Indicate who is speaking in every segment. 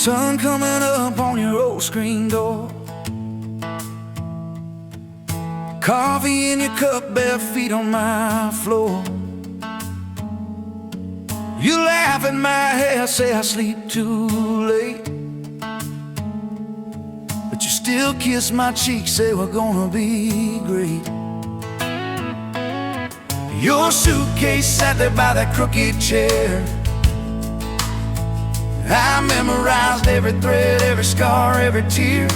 Speaker 1: Sun coming up on your old screen door, coffee in your cup, bare feet on my floor. You laugh at my hair, say I sleep too late, but you still kiss my cheek, say we're gonna be great. Your suitcase sat there by that crooked chair. I memorized every thread, every scar, every tear,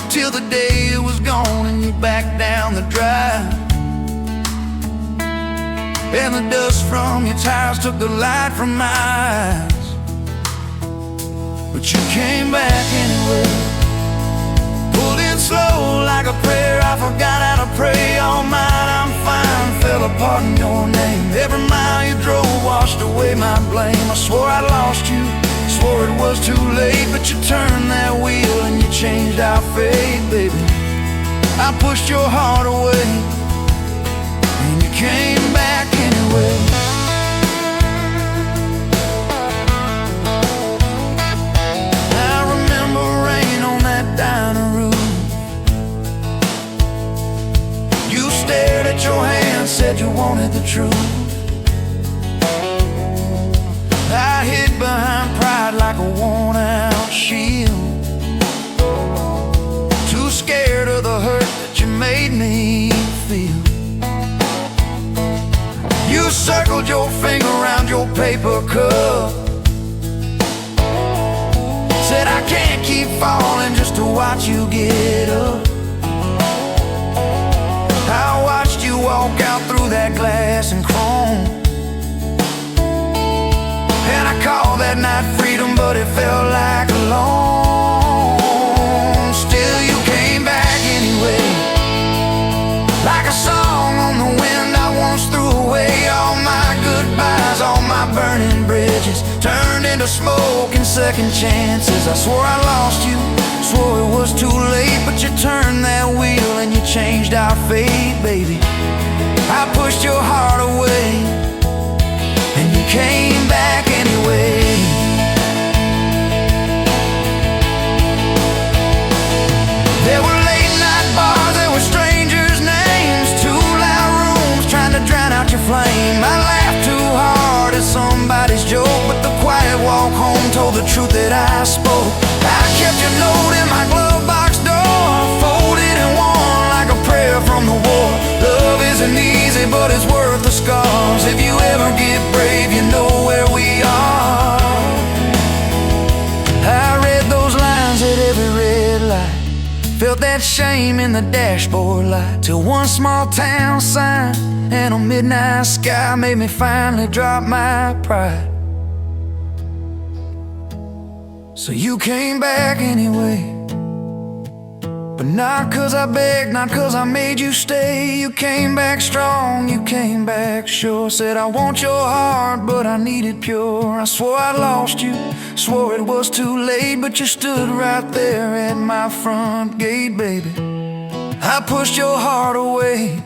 Speaker 1: till the day it was gone and you backed down the drive, and the dust from your tires took the light from my eyes. But you came back anyway, pulled in slow like a prayer. I forgot how to pray. All mine, I'm fine, fell apart in your name. Every mile you drove washed away my blame. I swore I'd lost you, swore it was too late, but you turned that wheel and you changed our fate, baby. I pushed your heart away and you came back anyway. I remember rain on that dining room. You stared at your hand, said you wanted the truth. I hid behind pride like a worn-out shield, too scared of the hurt that you made me feel. You circled your finger around your paper cup, said I can't keep falling just to watch you get up. I watched you walk out through that glass and chrome, and I called that night freedom, but it felt like alone. Still you came back anyway, like a song on the wind. I once threw away all my goodbyes, all my burning bridges turned into smoke and second chances. I swore I lost you, swore it was too late, but you turned that wheel and you changed our fate, baby. I pushed your heart away and you came back anyway. There were late night bars, there were strangers' names, too loud rooms trying to drown out your flame. I laughed too hard at somebody's joke, but the quiet walk home told the truth that I spoke. I kept your note in my glove box door, folded and worn like a prayer from the war. Love isn't easy, but it's worth the scars. If you ever get brave, you know where we are. I read those lines at every red light, felt that shame in the dashboard light, till one small town sign and a midnight sky made me finally drop my pride. So you came back anyway, but not 'cause I begged, not 'cause I made you stay. You came back strong, you came back sure. Said I want your heart, but I need it pure. I swore I lost you, swore it was too late, but you stood right there at my front gate, baby. I pushed your heart away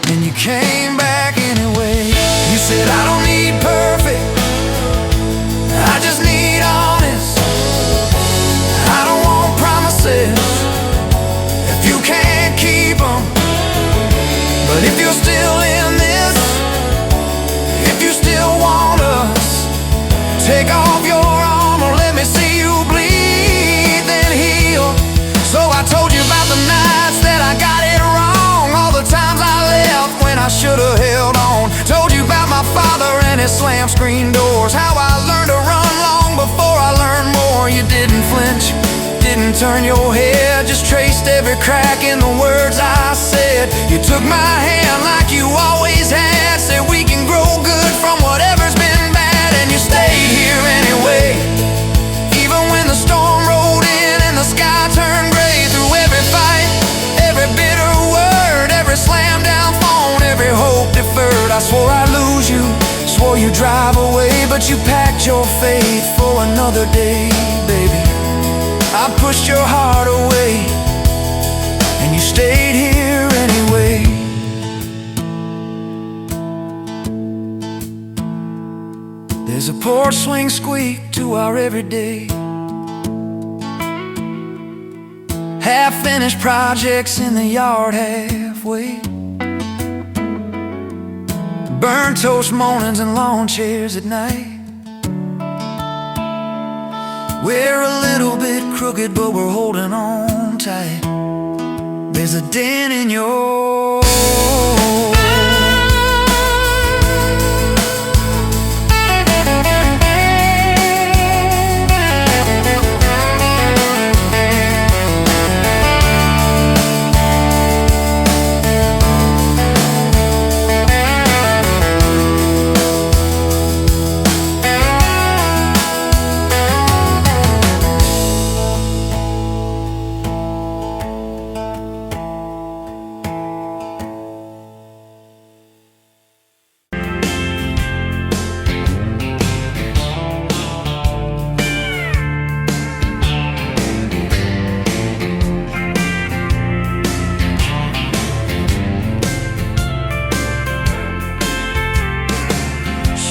Speaker 1: and you came back anyway. You said I don't need perfect, I just need honest. I don't want promises if you can't keep them. But if you're still in this, if you still want us, take off your armor, let me see you bleed, then heal. So I told you about the nights that I got it wrong, all the times I left when I should've held on. Told you about my father and his slammed screen doors, how I learned to run long before I learned more. You didn't flinch, didn't turn your head, just traced every crack in the words I said. You took my hand like you always had, said we can grow good from whatever's been bad, and you stayed here anyway. Even when the storm rolled in and the sky turned gray, through every fight, every bitter word, every slam down phone, every hope deferred. I swore I'd lose you, swore you'd drive away, but you packed your faith for another day, baby. I pushed your heart away and you stayed here anyway. There's There's a porch swing squeak to our everyday. Half-finished projects in the yard halfway. Burnt toast mornings and lawn chairs at night. We're a little bit crooked, but we're holding on tight. There's a dent in your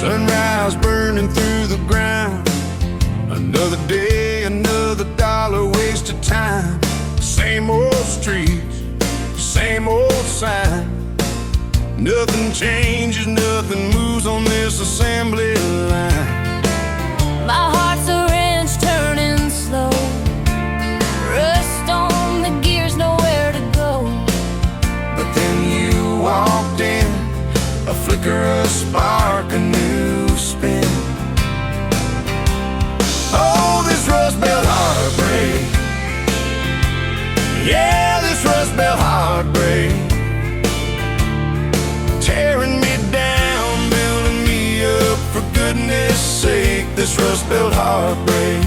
Speaker 1: sunrise burning through the ground. Another day, another dollar wasted time. Same old streets, same old sign. Nothing changes, nothing moves on this assembly line.
Speaker 2: My heart's a wrench turning slow. Rust on the gears, nowhere to go.
Speaker 1: But then you walked in, a flicker, a spark, a new spin. Oh, this Rust Belt heartbreak. Yeah, this Rust Belt heartbreak. Tearing me down, building me up, for goodness sake, this Rust Belt heartbreak.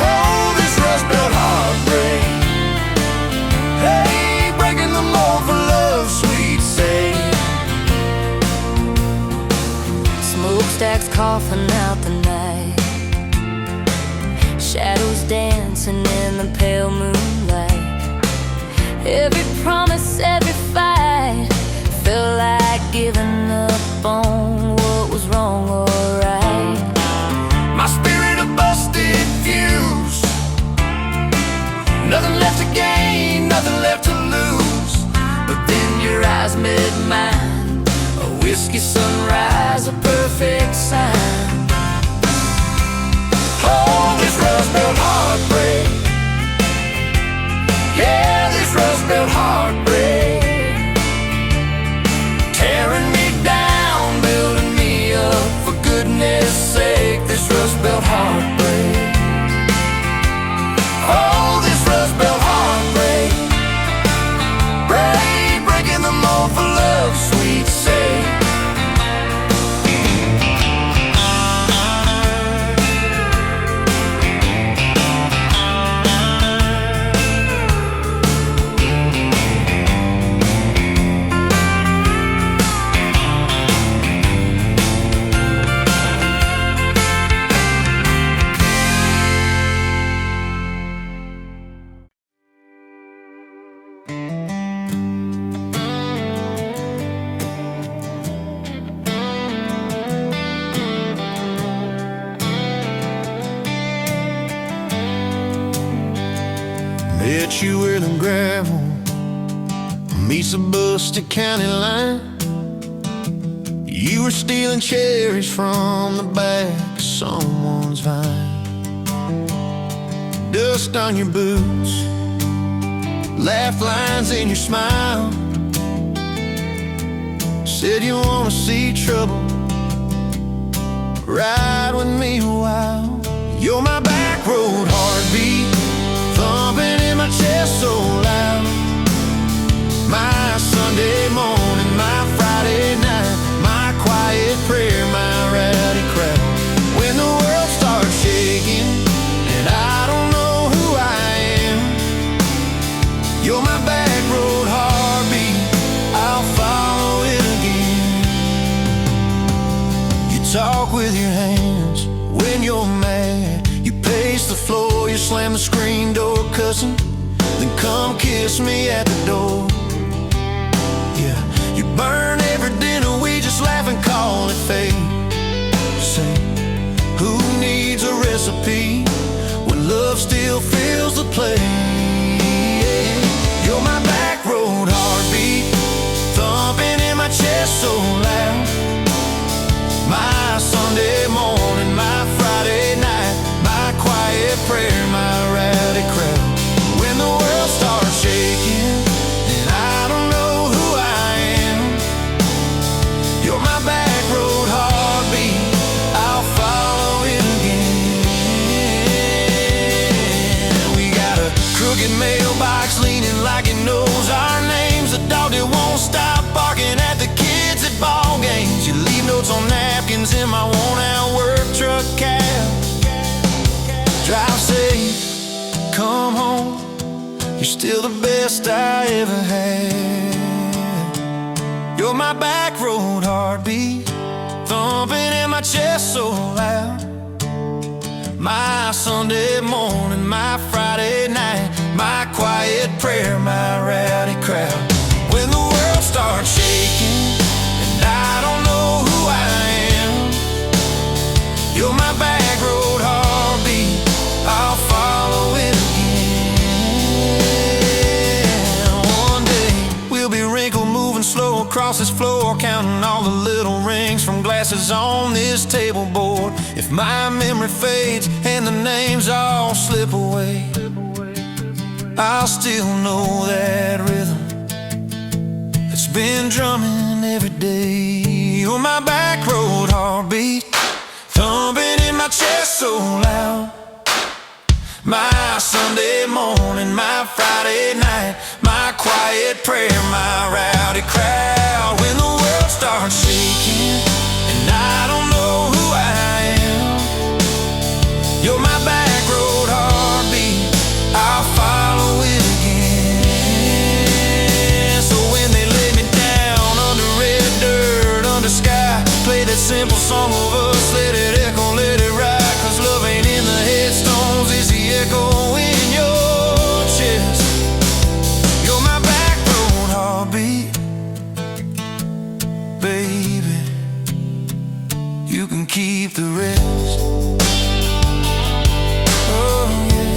Speaker 1: Oh, this Rust Belt heartbreak. Hey, breaking the mold for love's sweet sake.
Speaker 2: Smokestacks coughing out the night. Shadows dancing in the pale moonlight. Every promise, every fight felt like giving up on what was wrong or right.
Speaker 1: My spirit a busted fuse. Nothing left to gain, nothing left to lose. But then your eyes met mine, a whiskey sunrise, a perfect sign. Oh, this Rust Belt heartbreak. Yeah, this Rust Belt heartbreak. Tearing me down, building me up, for goodness sake, this Rust Belt heartbreak. Oh, this Rust Belt heartbreak. Breaking the mold for love's sweet sake. Met you where the gravel meets the busted county line. You were stealing cherries from the back of someone's vine. Dust on your boots, laugh lines in your smile. Said you wanna see trouble, ride with me a while. You're my back road heartbeat, thumping in my chest so loud. My Sunday morning, my Friday night, my quiet prayer, my rowdy crowd. When the world starts shaking and I don't know who I am, you're my back road heartbeat, I'll follow it again. You talk with your hands when you're mad. You pace the floor, you slam the screen door cussing, then come kiss me at the door. Yeah, you burn every dinner, we just laugh and call it fate. repeat when love still fills the place. You're my back road heartbeat, thumping in my chest so loud. My Sunday morning, my Friday night, my quiet prayer, my rowdy crowd. When the world starts shaking and I don't know who I am, you're my back road heartbeat, I'll follow it again. We got a crooked mailbox leaning like it knows our names, a dog that won't stop barking at the kids at ball games. You leave notes on napkins in my worn-out work truck cab. Drive safe, come home, you're still the best I ever had. You're my back road heartbeat, thumping in my chest so loud. My Sunday morning, my Friday night, my quiet prayer, my rowdy crowd. When the world starts shaking and I don't know who I am, you're my back road heartbeat, I'll follow it again. One day we'll be wrinkled, moving slow across this floor, counting all the little rings from glasses on this table board. If my memory fades and the names all slip away, I'll still know that rhythm that's been drumming every day. You're my back road heartbeat, thumping in my chest so loud. My Sunday morning, my Friday night, my quiet prayer, my rowdy crowd. When the world starts shaking and I don't know who I am, you're my back road heartbeat, I'll follow it again. So when they lay me down under red dirt, under sky, play that simple song of us, let it echo, let it ride. Cause love ain't in the headstones, it's the echo in your chest. You're my back road heartbeat, baby, you can keep the rest. Oh yeah.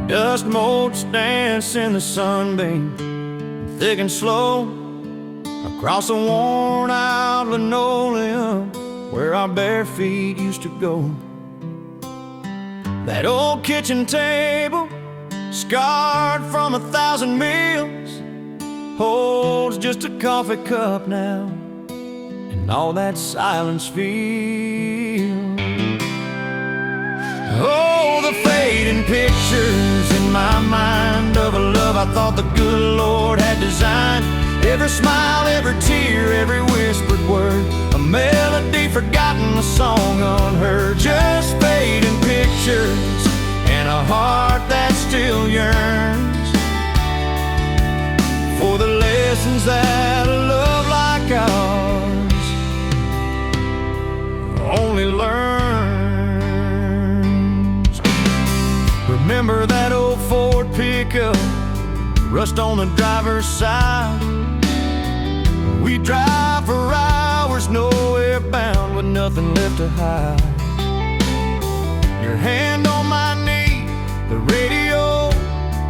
Speaker 1: Dust motes dance in the sunbeam, thick and slow, across the worn-out linoleum where our bare feet used to go. That old kitchen table, scarred from 1,000 meals, holds just a coffee cup now, and all that silence feels. Oh, the fading pictures in my mind of a love I thought the good Lord had designed. Every smile, every tear, every whispered word, a melody forgotten, a song unheard. Just fading pictures and a heart that still yearns for the lessons that a love like ours only learns. Remember that old Ford pickup, rust on the driver's side. We drive for hours, nowhere bound, with nothing left to hide. Your hand on my knee, the radio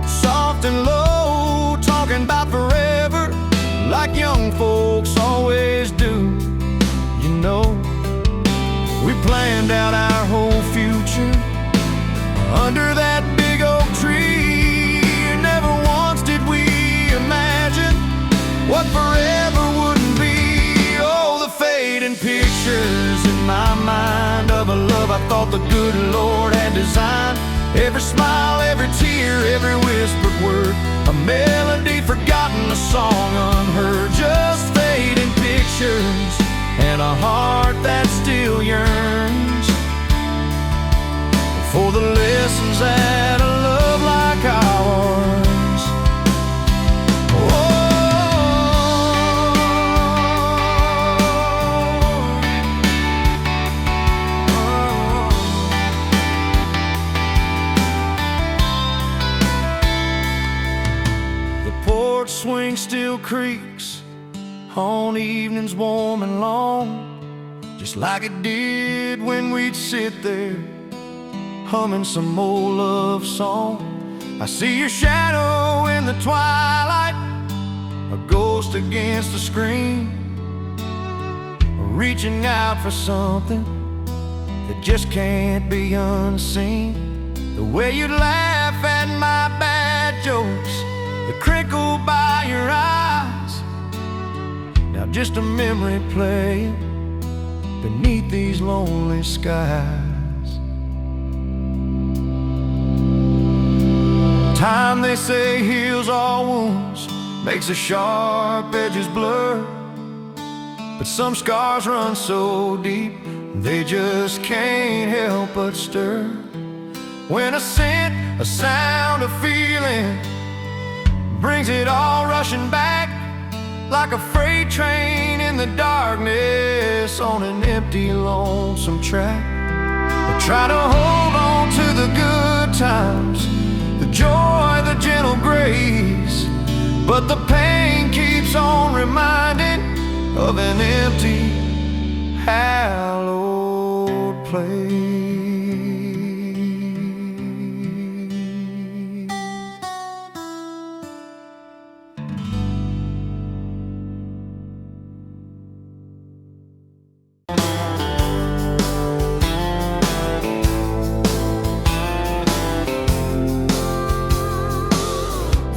Speaker 1: soft and low, talking about forever like young folks always do. You know, we planned out our whole future under that big oak tree. Never once did we imagine what forever wouldn't be. Oh, the fading pictures in my mind of a love I thought the good Lord had designed. Every smile, every tear, every whispered word, a melody forgotten, a song unheard. Just fading pictures and a heart that still yearns for the lessons that a love like ours swing still creaks on evenings warm and long, just like it did when we'd sit there humming some old love song. I see your shadow in the twilight, a ghost against the screen, reaching out for something that just can't be unseen. The way you'd laugh at my bad jokes, the crinkle by your eyes, now just a memory playing beneath these lonely skies. Time, they say, heals all wounds, makes the sharp edges blur, but some scars run so deep they just can't help but stir. When a scent, a sound, a feeling brings it all rushing back, like a freight train in the darkness on an empty, lonesome track. I try to hold on to the good times, the joy, the gentle grace, but the pain keeps on reminding of an empty, hallowed place.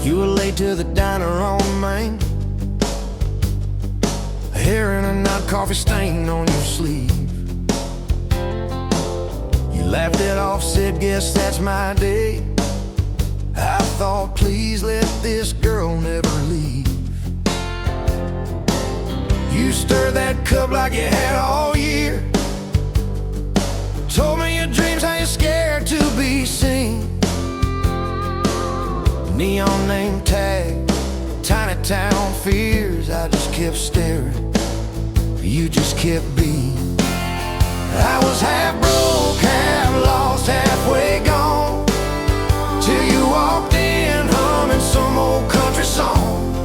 Speaker 1: You were late to the diner on Main, a hair and a knot coffee stain on your sleeve. You laughed it off, said, guess that's my day. I thought, please let this girl never leave. You stirred that cup like you had all year, told me your dreams, how you're scared to be seen. Neon name tag, tiny town fears. I just kept staring, you just kept being. I was half broke, half lost, halfway gone, till you walked in humming some old country song.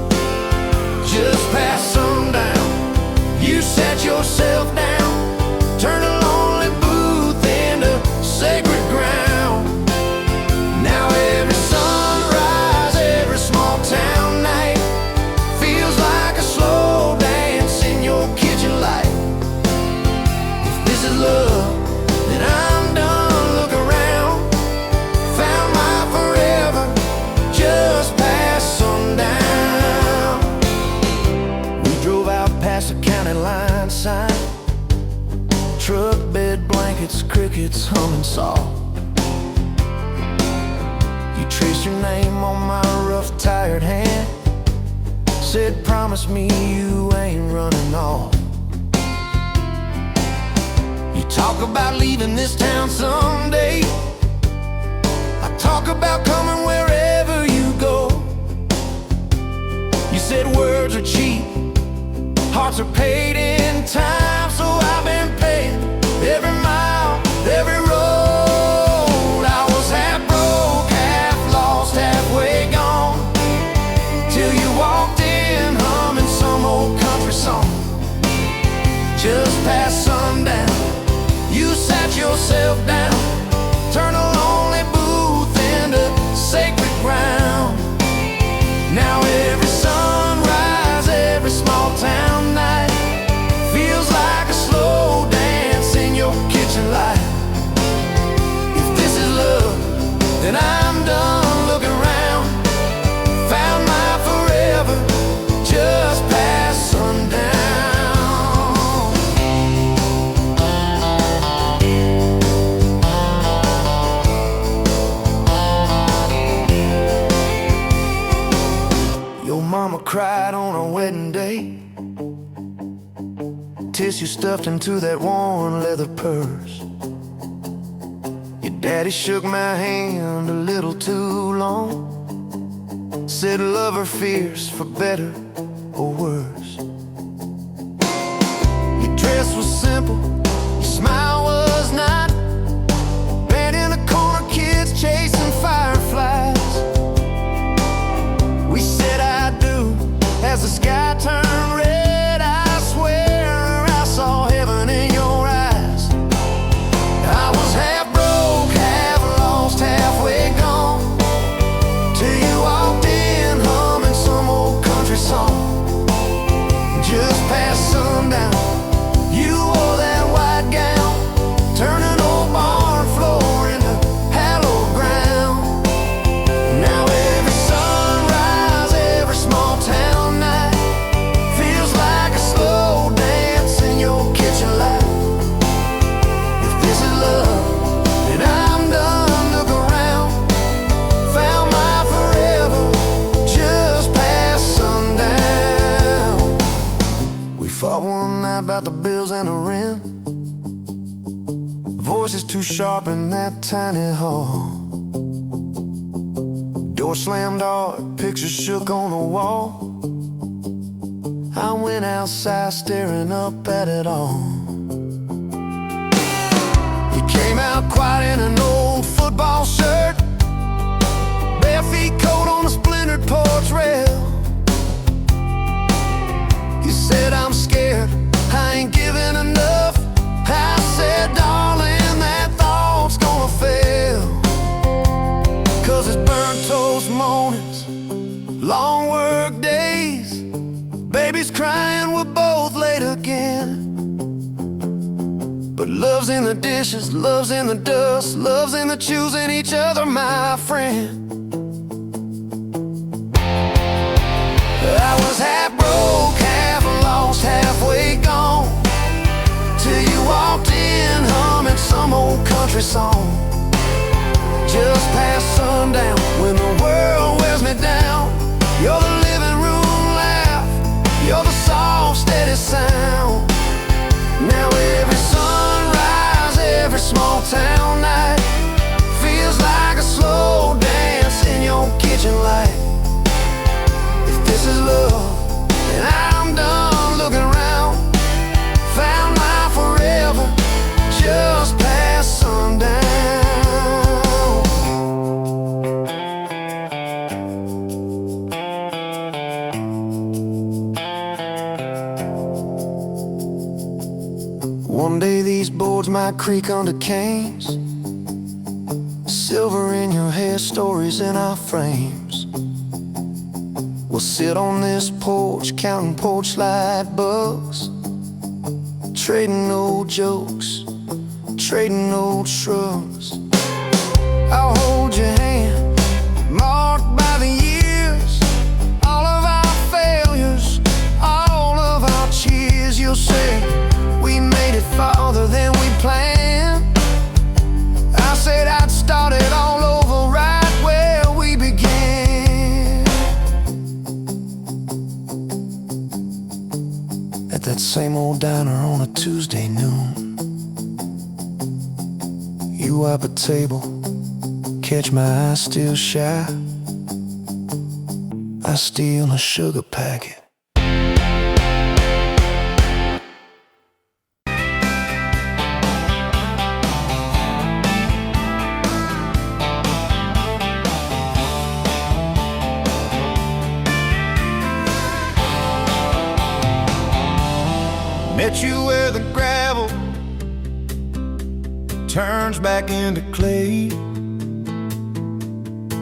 Speaker 1: Just past sundown, you sat yourself down, turned a lonely booth into sacred ground. Now every sunrise, every small town night feels like a slow dance in your kitchen light. If this is love, then I'm done. Look around, found my forever just past sundown. We drove out past the county line sign, truck bed blankets, crickets humming soft. You traced your name on my rough, tired hand, said, promise me you ain't running off. You talk about leaving this town someday, I talk about coming wherever you go. You said words are cheap, hearts are paid in time, so I've been paying every mile, every road. I was half broke, half lost, halfway gone, till you walked in humming some old country song. Just past sundown, you sat yourself down, turned a lonely booth into sacred ground. Now every sunrise, every small town night feels like a slow dance in your kitchen light. If this is love, then I'm done. Looking around, found my forever just past sundown. Your mama cried on our wedding day, tissue stuffed into that worn leather purse. Your daddy shook my hand a little too long, said love her fierce for better or worse. Your dress was simple, your smile was not, bed in a corner, kids chasing fireflies. We said I do too sharp in that tiny hall. Door slammed hard, pictures shook on the wall. I went outside staring up at it all. You came out quiet in an old football shirt, bare feet coat on a splintered porch rail. You said, I'm scared, I ain't giving enough. I said, darling, that thought's gonna fail. 'Cause it's burnt toast mornings, long work days, babies crying, we're both late again. But love's in the dishes, love's in the dust, love's in the choosing each other, my friend. I was half broke, half lost, halfway gone, till you walked in humming some old country song. Just past sundown, when the world wears me down, you're the living room laugh, you're the soft, steady sound. Now every sunrise, every small town night feels like a slow dance in your kitchen light. If this is love, then I'm done looking around. Found my forever just past sundown. One day these boards might creak under canes, silver in your hair, stories in our frames. We'll sit on this porch, counting porch light bugs, trading old jokes, trading old shrugs. I'll hold your hand, marked by the years, all of our failures, all of our cheers. You'll say, we made it farther than we planned. I said I'd start it all over right where we began. At that same old diner on a Tuesday noon, you wipe a table, catch my eye still shy. I steal a sugar packet. Met you where the gravel turns back into clay,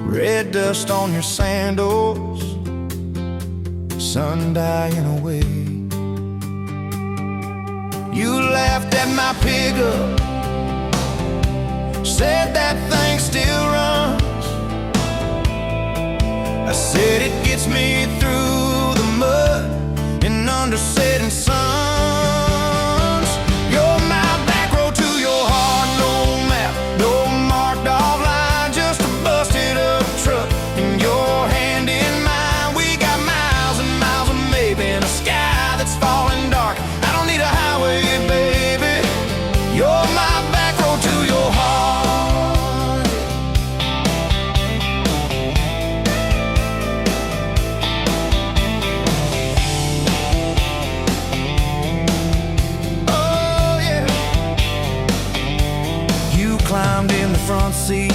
Speaker 1: red dust on your sandals, sun dying away. You laughed at my pickup, said that thing still runs. I said it gets me through the mud and under setting sun. Climbed in the front seat,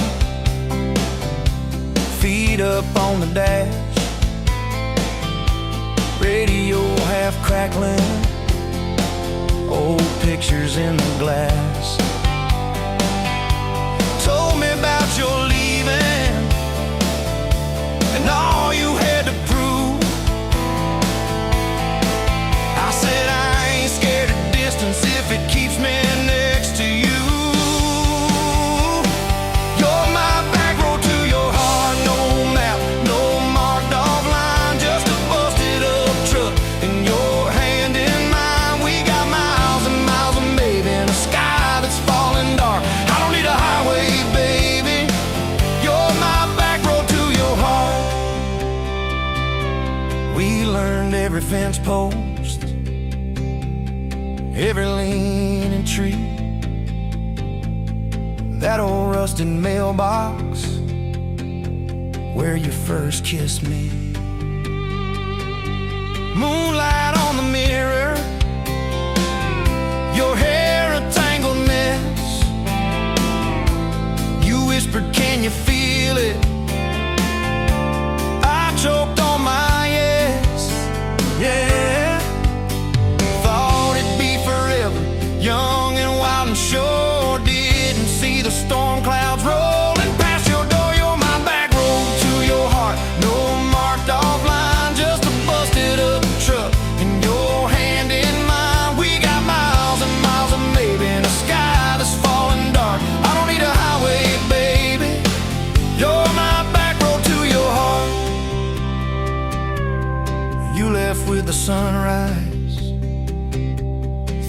Speaker 1: feet up on the dash, radio half crackling, old pictures in the glass. Told me about your leaving and all you had to prove. I said I ain't scared of distance if it keeps me next to you. Every fence post, every leaning tree, that old rusted mailbox where you first kissed me. Moonlight on the mirror, your hair a tangled mess. You whispered, can you feel it? I choked on my yes, yeah. Thought it'd be forever, young and wild and sure. Didn't see the storm clouds rolling past your door. You're my back road to your heart, no marked off line, just a busted up truck and your hand in mine. We got miles and miles of maybe in a sky that's falling dark. I don't need a highway, baby, you're my back road to your heart. You left with the sunrise,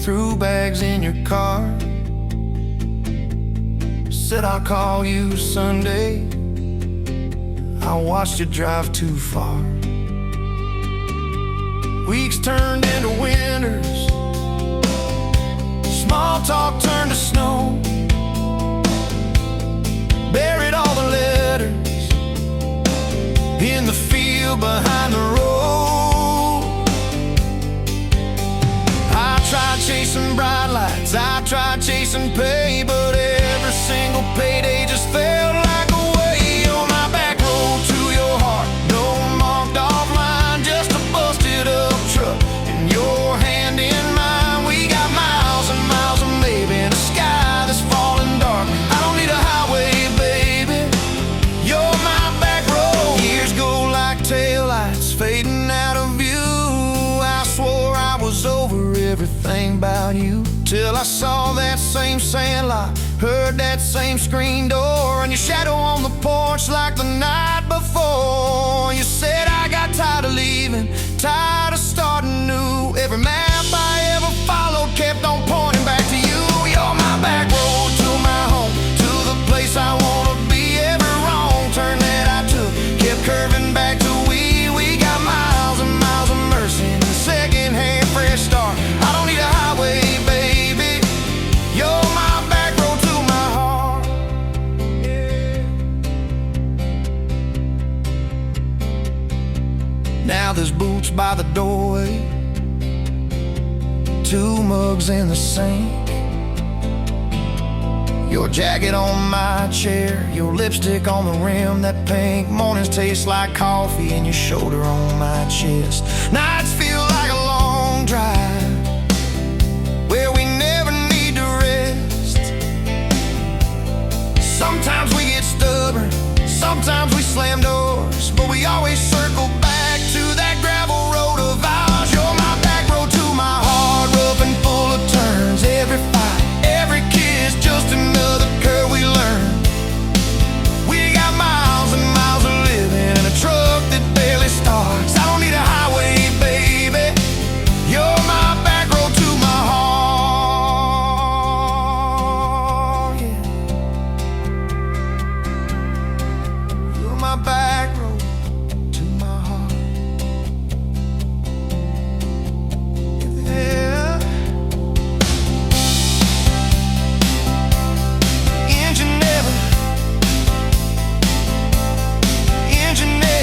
Speaker 1: threw bags in your car, said I'll call you Sunday. I watched you drive too far. Weeks turned into winters, small talk turned to snow. Buried all the letters in the field behind the road. I tried chasing bright lights, I tried chasing pay, but every single payday just felt like a way. You're my back road to your heart, no marked off line, just a busted up truck and your hand in mine. We got miles and miles of maybe in a sky that's falling dark. I don't need a highway, baby, you're my back road. Years go like taillights fading out of view. I swore I was over everything about you, till I saw that same sandlot, heard that same screen door, and your shadow on the porch like the night before. You said I got tired of leaving, tired of starting new. Every map I ever followed kept on pointing back to you. You're my back road to my home, to the place I wanna be. Every wrong turn that I took kept curving back to we got miles and miles of mercy and a second-hand fresh start. I don't need a highway, baby, you're my back road to my heart, yeah. Now there's boots by the doorway, two mugs in the sink, your jacket on my chair, your lipstick on the rim, that pink. Mornings taste like coffee and your shoulder on my chest. Nights feel like a long drive where we never need to rest. Sometimes we get stubborn, sometimes we slam doors, but we always circle back to that gravel road of ours. You're my back road to my heart, rough and full of turns. Every fight, every kiss, just another curve we learn. We got miles and miles of living in a truck that barely starts. I don't need a highway, baby, you're my back road to my heart, yeah. You're my back road to my heart, yeah. Engine never, engine never.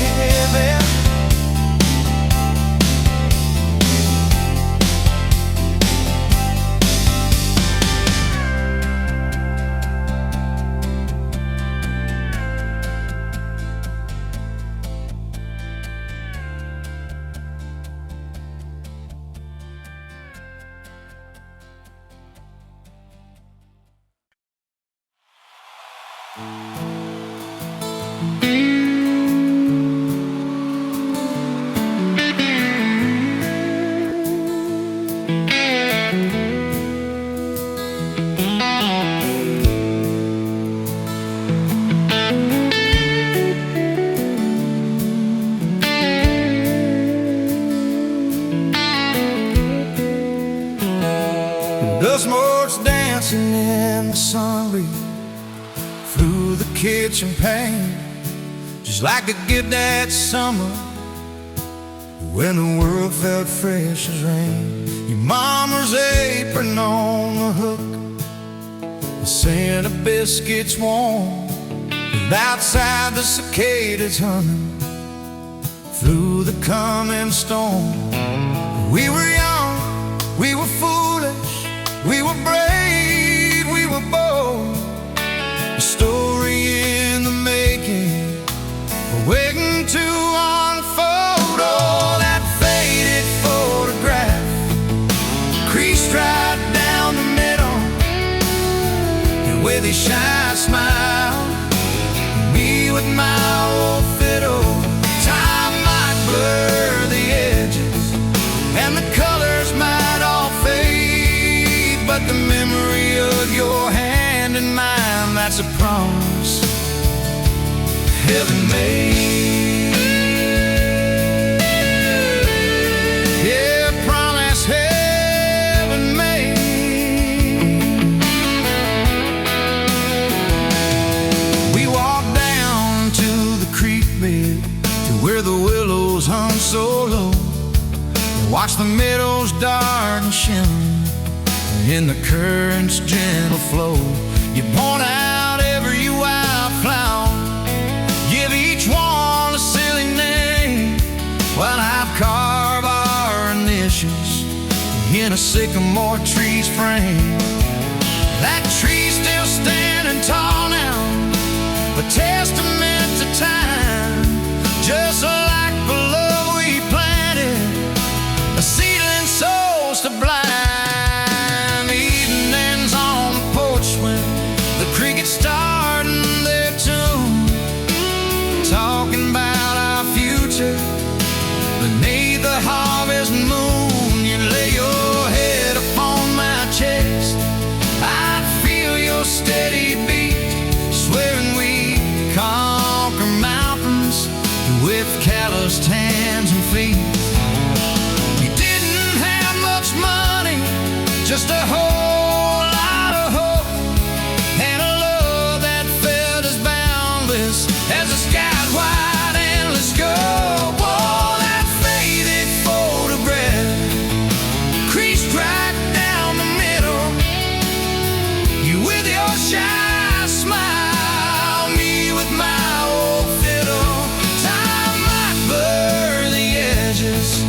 Speaker 1: Dust motes dancing in the sun breeze through the kitchen pane, just like a gift that summer when the world felt fresh as rain. Your mama's apron on the hook, the scent of biscuits warm, and outside the cicadas humming through the coming storm. We were young, we were foolish, we were brave, we were bold. A story in the making, waiting to unfold. Oh, that faded photograph, creased right down the middle, and with a shy smile, me with my old fiddle. Time might blur the edges, and the colors might all fade, but the memory of your hand in mine, that's a promise heaven made. Yeah, promise heaven made. We walked down to the creek bed, to where the willows hung so low, and watched the meadows dark and shimmer in the current's gentle flow. You point out every wildflower, give each one a silly name, while I've carved our initials in a sycamore tree's frame. That tree's still standing tall now, a testament to time, just like the love we planted, a seedling souls to blind. Evenings on the porch when the crickets starting their tune, talking about our future beneath the harvest moon. You lay your head upon my chest, I'd feel your steady beat, swearing we conquer mountains with calloused hands and feet. We didn't have much money, just a whole lot of hope, and a love that felt as boundless as the sky's wide endless scope. Oh, that faded photograph, creased right down the middle, you with your shy smile, me with my old fiddle. Time might blur the edges,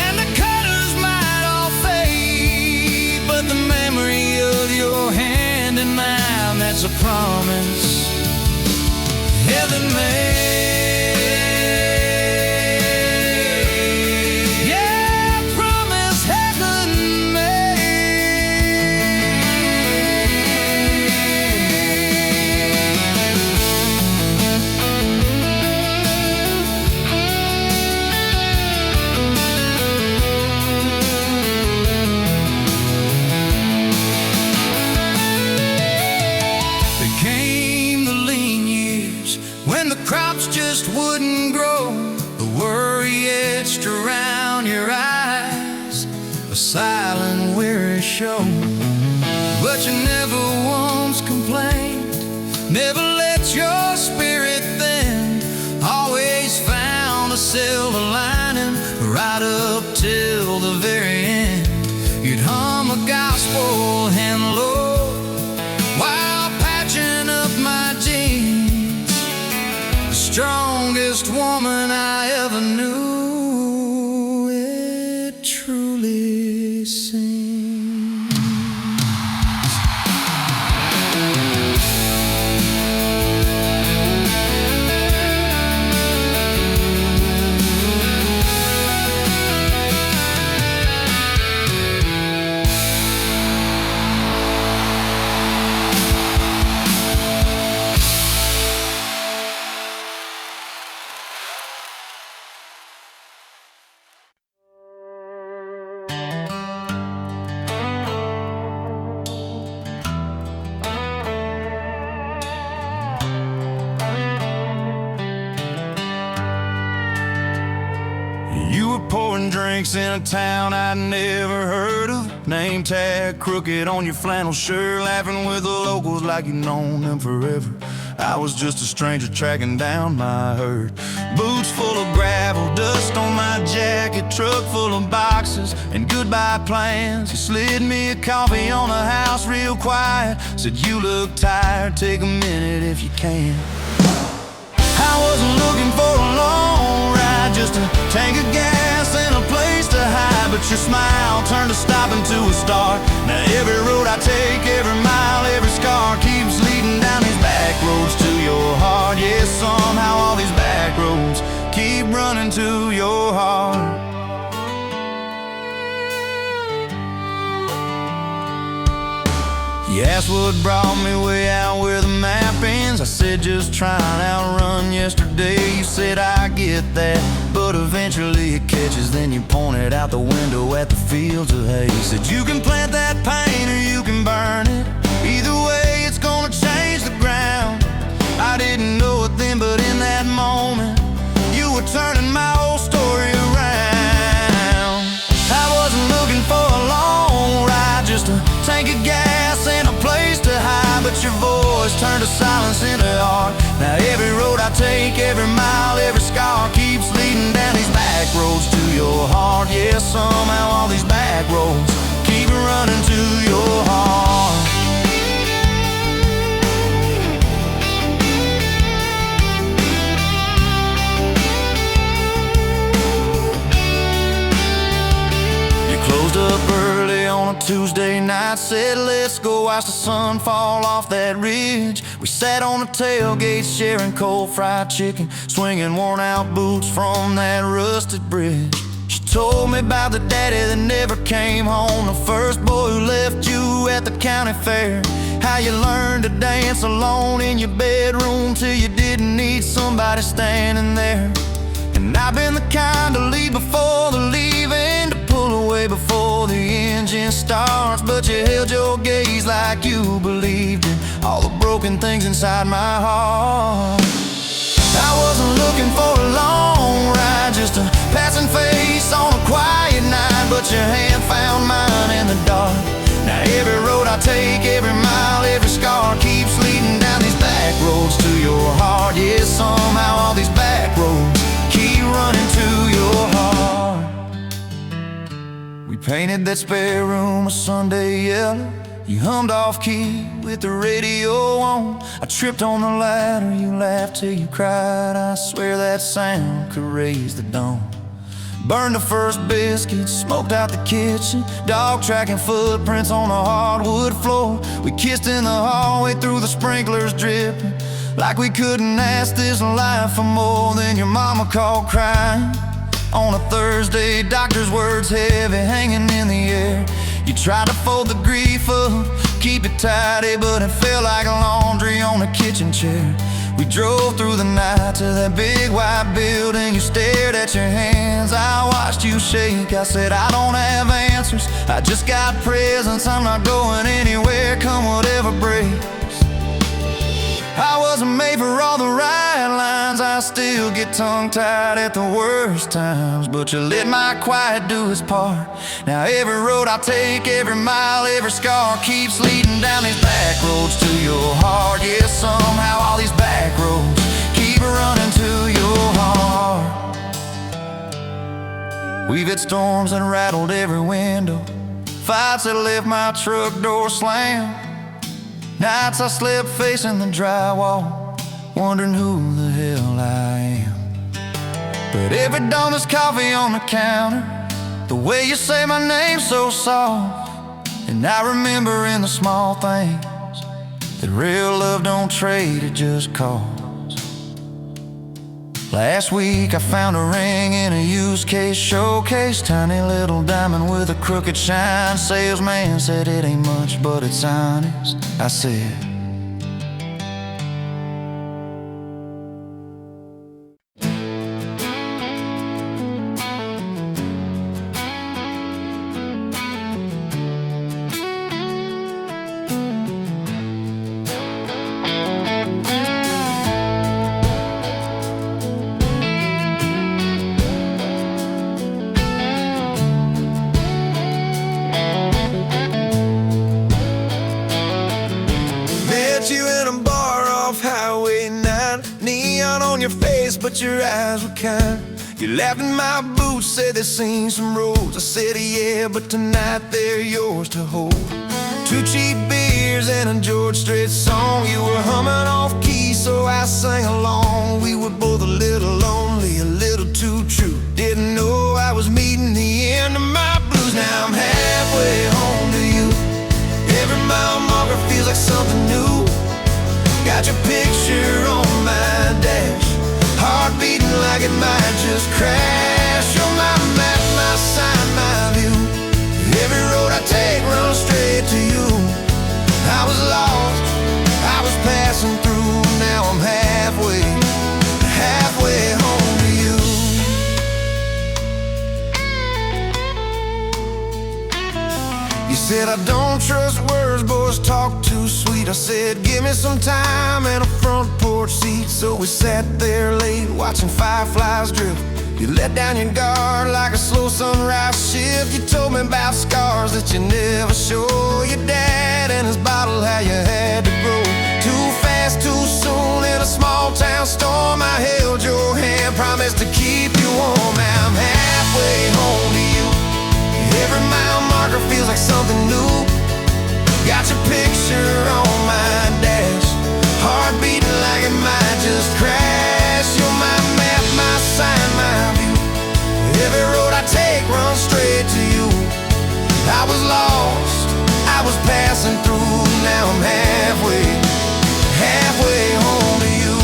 Speaker 1: and the colors might all fade, but the memory of your hand in mine, that's a promise heaven made. Yeah, promise heaven made. There came the lean years when the crops just wouldn't grow, the worry etched around your eyes, a silent weary show. But you never once complained, never let your spirit thin, always found a silver lining right up till the very end. You'd hum a gospel hymn low while patching up my jeans, the strongest woman I ever knew, it truly seems. You were pouring drinks in a town I'd never heard of, name tag crooked on your flannel shirt, laughing with the locals like you'd known them forever. I was just a stranger tracking down my herd. Boots full of gravel, dust on my jacket, truck full of boxes, and goodbye plans. You slid me a coffee on the house real quiet. Said you look tired, take a minute if you can. I wasn't looking for a long ride, just a tank of gas and a place to hide. But your smile turned a stop into a start. Now every road I take, every mile, every scar keeps leading down these back roads to your heart. Yeah, somehow all these back roads keep running to your heart. You asked what brought me way out where the map ends. I said just trying to outrun yesterday. You said I get that, but eventually it catches. Then you pointed out the window at the fields of hay. Said you can plant that pain or you can burn it. Either way it's gonna change the ground. I didn't know it then, but in that moment you were turning my whole story around. I wasn't looking for a long ride, just a tank of gas and a place to hide. But your voice turned a silence into art. Now every road I take, every mile, every scar keeps leading down these back roads to your heart. Yeah, somehow all these back roads keep running to your heart. Closed up early on a Tuesday night, said let's go watch the sun fall off that ridge. We sat on the tailgate sharing cold fried chicken, swinging worn out boots from that rusted bridge. She told me about the daddy that never came home, the first boy who left you at the county fair. How you learned to dance alone in your bedroom till you didn't need somebody standing there. And I've been the kind to leave before the leaving, to pull away before the engine starts. But you held your gaze like you believed in all the broken things inside my heart. I wasn't looking for a long ride, just a passing face on a quiet night. But your hand found mine in the dark. Now every road I take, every mile, every scar keeps leading down these back roads to your heart. Yeah, somehow all these back roads keep running to your heart. We painted that spare room a Sunday yellow. You hummed off key with the radio on. I tripped on the ladder, you laughed till you cried. I swear that sound could raise the dawn. Burned the first biscuit, smoked out the kitchen, dog tracking footprints on the hardwood floor. We kissed in the hallway through the sprinklers dripping, like we couldn't ask this life for more. Than your mama called crying on a Thursday, doctor's words heavy hanging in the air. You tried to fold the grief up, keep it tidy, but it felt like laundry on a kitchen chair. We drove through the night to that big white building. You stared at your hands, I watched you shake. I said I don't have answers, I just got presents. I'm not going anywhere, come whatever breaks. I wasn't made for all the right lines, I still get tongue-tied at the worst times. But you let my quiet do its part. Now every road I take, every mile, every scar keeps leading down these back roads to your heart. Yeah, somehow all these back roads keep running to your heart. We've had storms that rattled every window, fights that left my truck door slammed. Nights I slept facing the drywall, wondering who the hell I am. But every dawn there's coffee on the counter, the way you say my name so soft. And I remember in the small things that real love don't trade, it just costs. Last week I found a ring in a used case showcase, tiny little diamond with a crooked shine. Salesman said it ain't much, but it's honest. I said,
Speaker 3: you in a bar off Highway 9, neon on your face, but your eyes were kind.
Speaker 1: You laughed in my boots, said they'd seen some roads. I said yeah, but tonight they're yours to hold. 2 cheap beers and a George Strait song. You were humming off key, so I sang along. We were both a little lonely, a little too true. Didn't know I was meeting the end of my blues. Now I'm halfway home to you. Every mile marker feels like something new. Got your picture on my dash, heart beating like it might just crash. You're my map, my sign, my view. Every road I take runs straight to you. I was lost, I was passing through. Now I'm halfway home to you. You said I don't trust words, boys talk too sweet. I said give me some time and a front porch seat. So we sat there late watching fireflies drift. You let down your guard like a slow sunrise shift. You told me about scars that you never show. Your dad and his bottle, how you had to grow too fast, too soon in a small town storm. I held your hand, promised to keep you warm. Now I'm halfway home to you. Every mile marker feels like something new. Got your picture on my dash, heart beating like it might just crash. You're my map, my sign, my view. Every road I take runs straight to you. I was lost, I was passing through. Now I'm halfway home to you.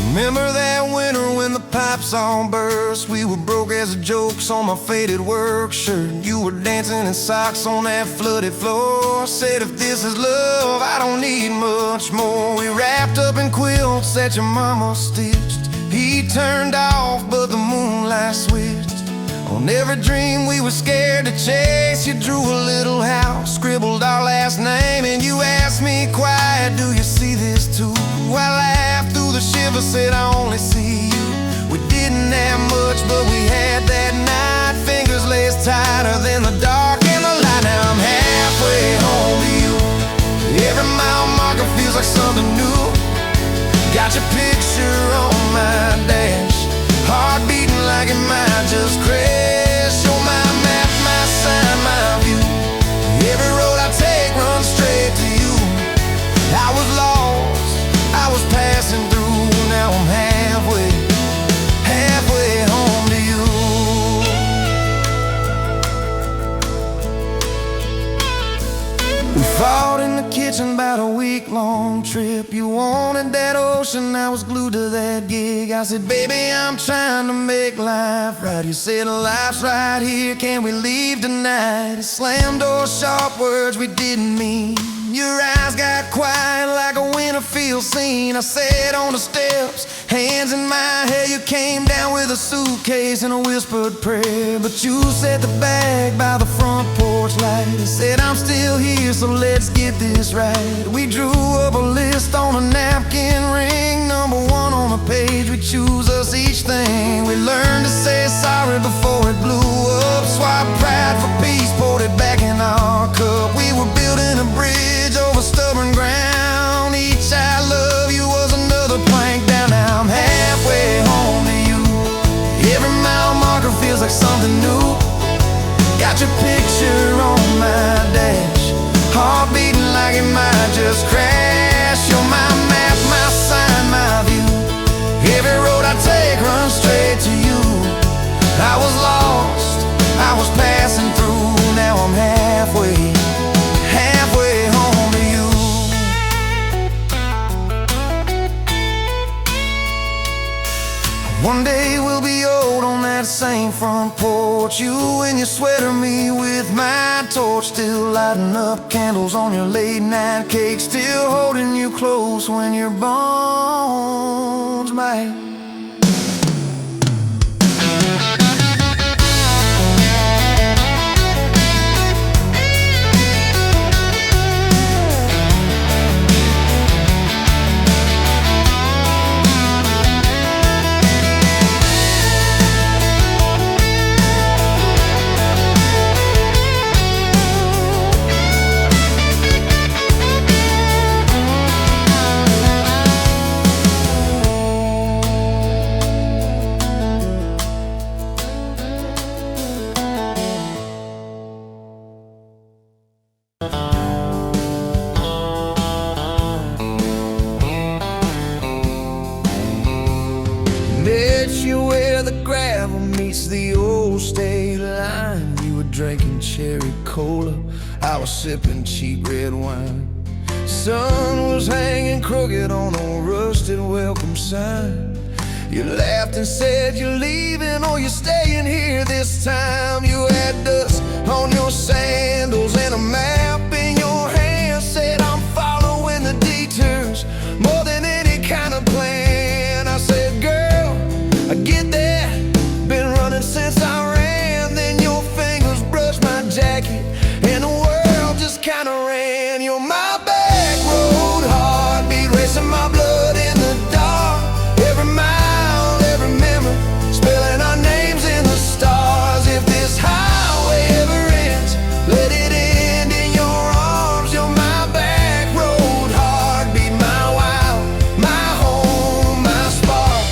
Speaker 1: Remember that winter when the pipes all burst? We were broke as the jokes on my faded work shirt. You were dancing in socks on that flooded floor. Said if this is love, I don't need much more. We wrapped up in quilts that your mama stitched. He turned off, but the moonlight switched. On every dream we were scared to chase, you drew a little house, scribbled our last name, and you asked me quiet, do you see this too? I laughed through the shiver, said I only see you. We didn't have much, but we had that night. Fingers laced tighter than the dark and the light. Now I'm halfway home to you. Every mile marker feels like something new. Got your picture on my dash, heart beating like it might just crash. You're my map, my sign, my view. Every road I take runs straight to you. I was lost, I was passing through. Now I'm halfway home to you. We fought in the kitchen about a week-long trip. You wanted that ocean, I was glued to that gig. I said, baby, I'm trying to make life right. You said, life's right here, can we leave tonight? It slammed doors, sharp words we didn't mean. Your eyes got quiet like a winter field scene. I sat on the steps, hands in my hair. You came down with a suitcase and a whispered prayer. But you set the bag by the front porch light and said, I'm still here, so let's get this right. We drew up a list on a napkin ring, number 1 on the page. We choose us each thing. We learned to say sorry before it blew up. Swap pride for peace, poured it back in our cup. We were building a bridge over stubborn ground. Each I love you was another plank down. Now I'm halfway home to you. Every mile marker feels like something new. Got your picture on my dash, heart beating like it might just crash. You're my map, my sign, my view. Every road I take runs straight to you. I was lost, I was passing through. Now I'm halfway home to you. One day we'll be old on that same front porch. You in your sweater, me with my torch. Still lighting up candles on your late night cake. Still holding you close when your bones might met you where the gravel meets the old state line. You were drinking cherry cola, I was sipping cheap red wine. Sun was hanging crooked on a rusted welcome sign. You laughed and said you're leaving or you're staying here this time. You had dust on your sandals and a map in your hand. Said I'm following the detours more than any kind of plan. I said, girl, I get that, been running since I ran. Then your fingers brushed my jacket and the world just kinda ran. You're my back road heartbeat, racing my blood in the dark. Every mile, every memory, spelling our names in the stars. If this highway ever ends, let it end in your arms. You're my back road heartbeat, my wild, my home, my spark.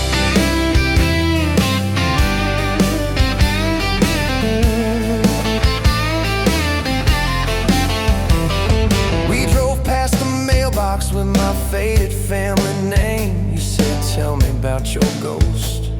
Speaker 1: We drove past the mailbox with my faded family name. You said, tell me about your ghost,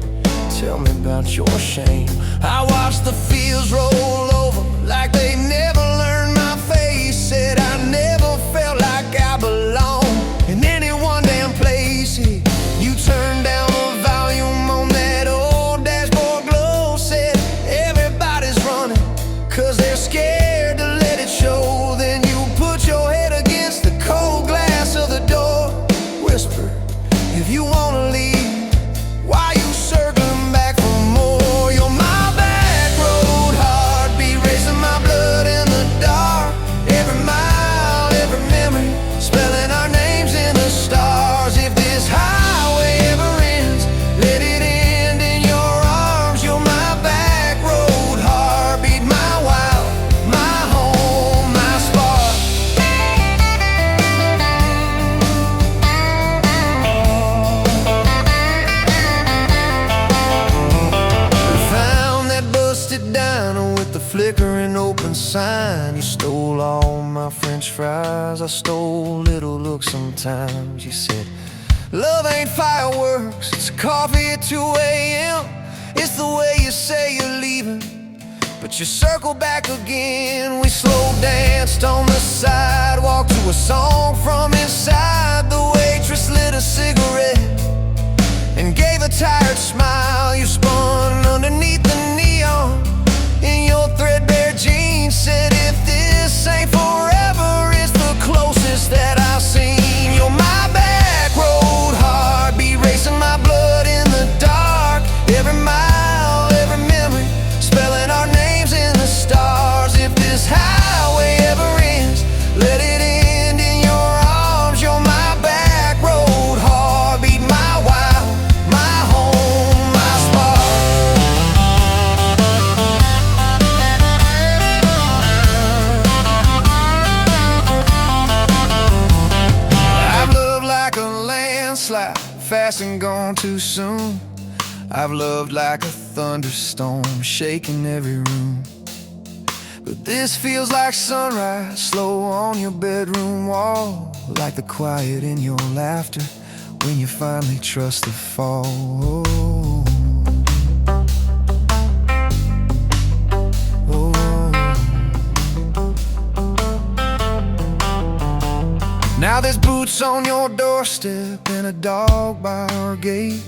Speaker 1: tell me about your shame. I watched the fields roll over like they never learned my face. Said I never felt like I belonged in any one damn place. You turned down the volume on that old dashboard glow. Said everybody's running 'cause they're scared to let it show. Then you put your head against the cold glass of the door. Whisper, if you wanna leave, why you circling back for more? You're my back road heartbeat, racing my blood in the dark. Every mile, every memory, spelling our names in the stars. If this highway ever ends, let it end in your arms. You're my back road heartbeat, my wild, my home, my spark. We found that busted diner with the flickering open sign. You stole all my French fries, I stole little looks sometimes. You said, love ain't fireworks, it's coffee at 2 a.m. It's the way you say you're leaving, but you circle back again. We slow danced on the sidewalk to a song from inside. The waitress lit a cigarette and gave a tired smile. You spun underneath the neon in your threadbare jeans. Said if this ain't forever, it's the closest that I've seen. You're my back road heartbeat, racing my blood in the dark. Every mile, every memory, spelling our names in the stars. If this highway ever ends, let it end in your arms. You're my back road heartbeat, my wild, my home, my spark. I've loved like a landslide, fast and gone too soon. I've loved like a thunderstorm, shaking every room. But this feels like sunrise, slow on your bedroom wall. Like the quiet in your laughter when you finally trust the fall. Now there's boots on your doorstep and a dog by our gate.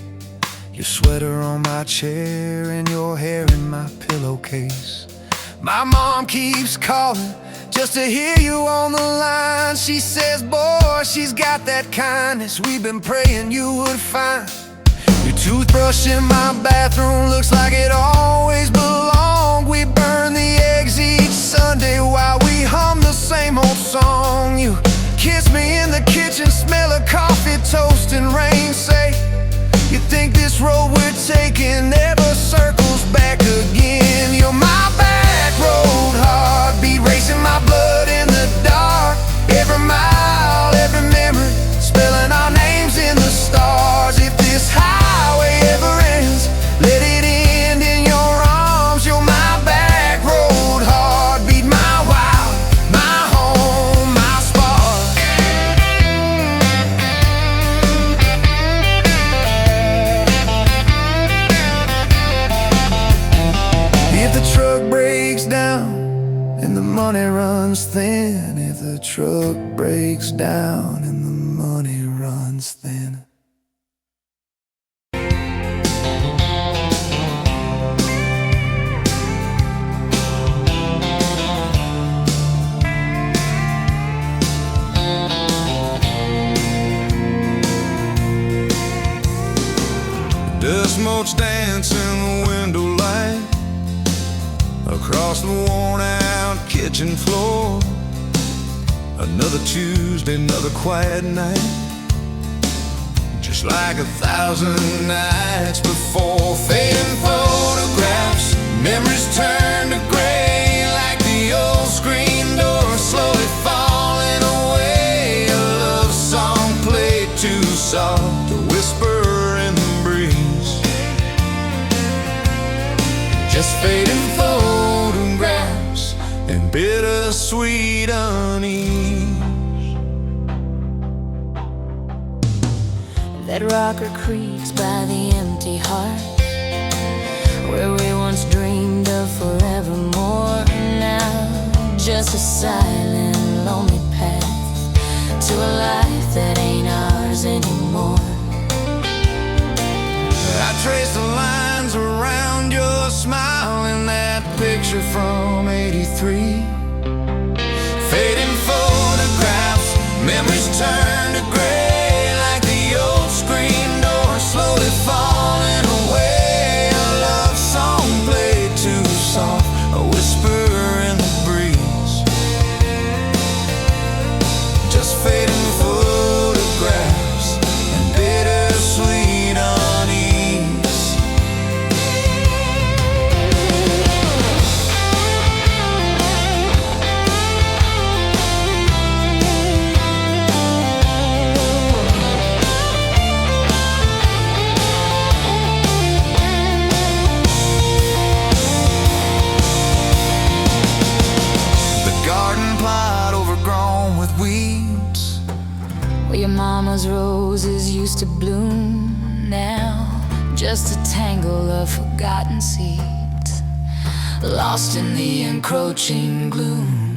Speaker 1: Your sweater on my chair and your hair in my pillowcase. My mom keeps calling just to hear you on the line. She says, boy, she's got that kindness we've been praying you would find. Your toothbrush in my bathroom looks like it always belonged. We burn the eggs each Sunday while we hum the same old song. You kiss me in the kitchen, smell of coffee, toast and rain. Say, you think this road we're taking never circles back again. You're my back road heartbeat, racing my blood in the dark. Every mile, every memory, spelling our names in the stars. If this highway ever ends, let it end in your arms. You're my back road heartbeat, my wild, my home, my spark. money runs thin, if the truck breaks down and the money runs thin. Dust motes dance in the window light across the worn-out kitchen floor. Another Tuesday, another quiet night, just like 1,000 nights before. Fading photographs, memories turn to gray, like the old screen door slowly falling away. A love song played too soft to whisper in the breeze. Just fading photographs and bittersweet unease.
Speaker 2: That rocker creaks by the empty heart, where we once dreamed of forevermore. Now just a silent, lonely path to a life that ain't ours anymore.
Speaker 1: I trace the lines around your smile in that picture from '83. Fading photographs, memories turn to gray, like the old screen door slowly falling away. A love song played too soft, a whisper in the breeze. Just fading photographs and bittersweet unease.
Speaker 2: Where your mama's roses used to bloom, now just a tangle of forgotten seeds, lost in the encroaching gloom.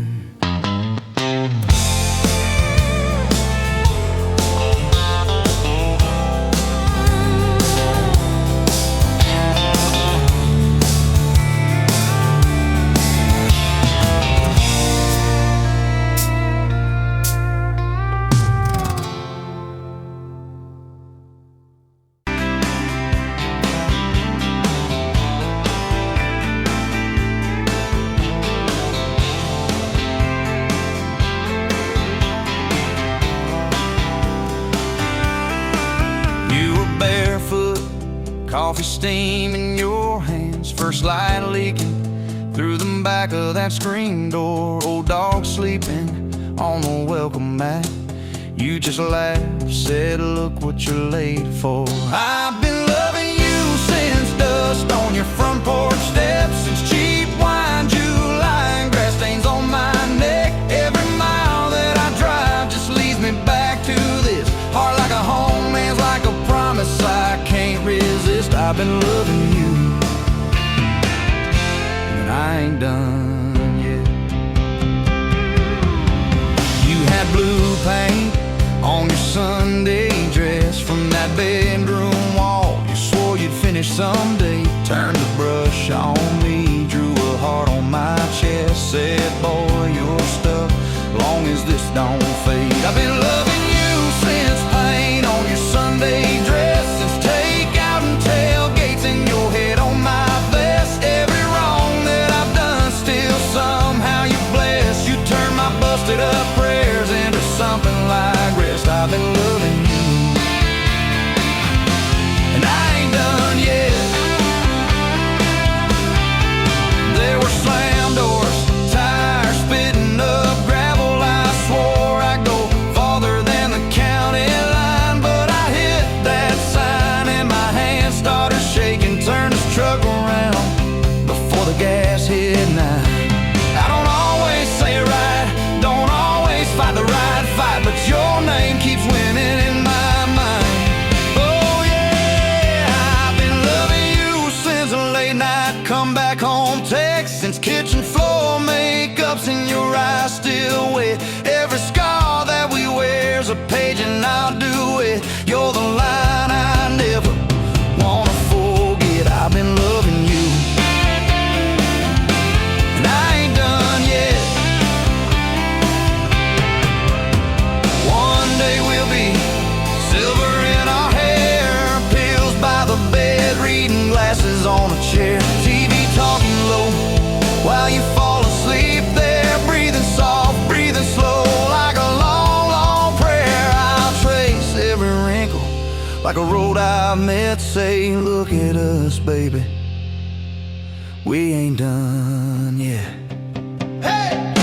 Speaker 1: Coffee steam in your hands, first light leaking through the back of that screen door. Old dog sleeping on the welcome mat. You just laughed, said, look what you're late for. I've been loving you since dust on your front porch steps, since cheap wine, July, and grass stains on my neck. Every mile that I drive just leads me back to this heart like a home, man's like a promise I can't resist. I've been loving you, and I ain't done yet. You had blue paint on your Sunday dress from that bedroom wall. You swore you'd finish someday. Turned the brush on me, drew a heart on my chest, said, boy, you're stuck long as this don't fade. I've been loving you since paint on your Sunday dress, since takeout and tailgates in your head on my vest. Every wrong that I've done, still somehow you bless. You turn my busted up prayers into something like rest. I've been loving you, and I ain't done yet. like a road I met, say, look at us, baby, we ain't done yet. Hey!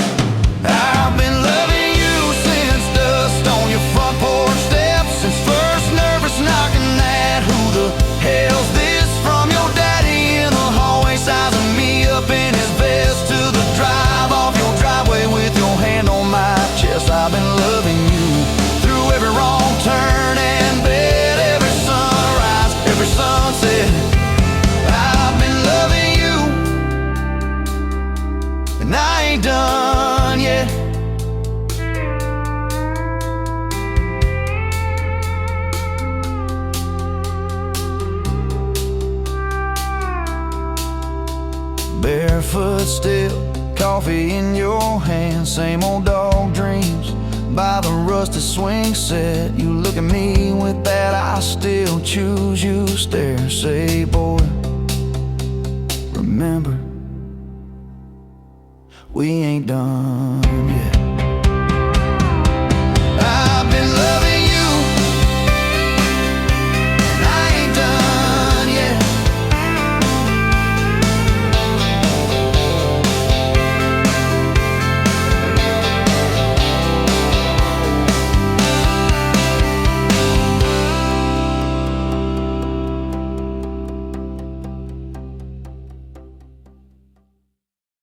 Speaker 1: I've been loving you since dust on your front porch steps, since first nervous knocking at who the hell's this, from your daddy in the hallway sizing me up in his vest, to the drive off your driveway with your hand on my chest. I've been loving you through every wrong turn and bed, every sunrise, every sunset. I've been loving you, and I ain't done yet. Barefoot still, coffee in your hand, same old dog dreams by the rusted swing set. You look at me with that I still choose you stare, say, boy, remember, we ain't done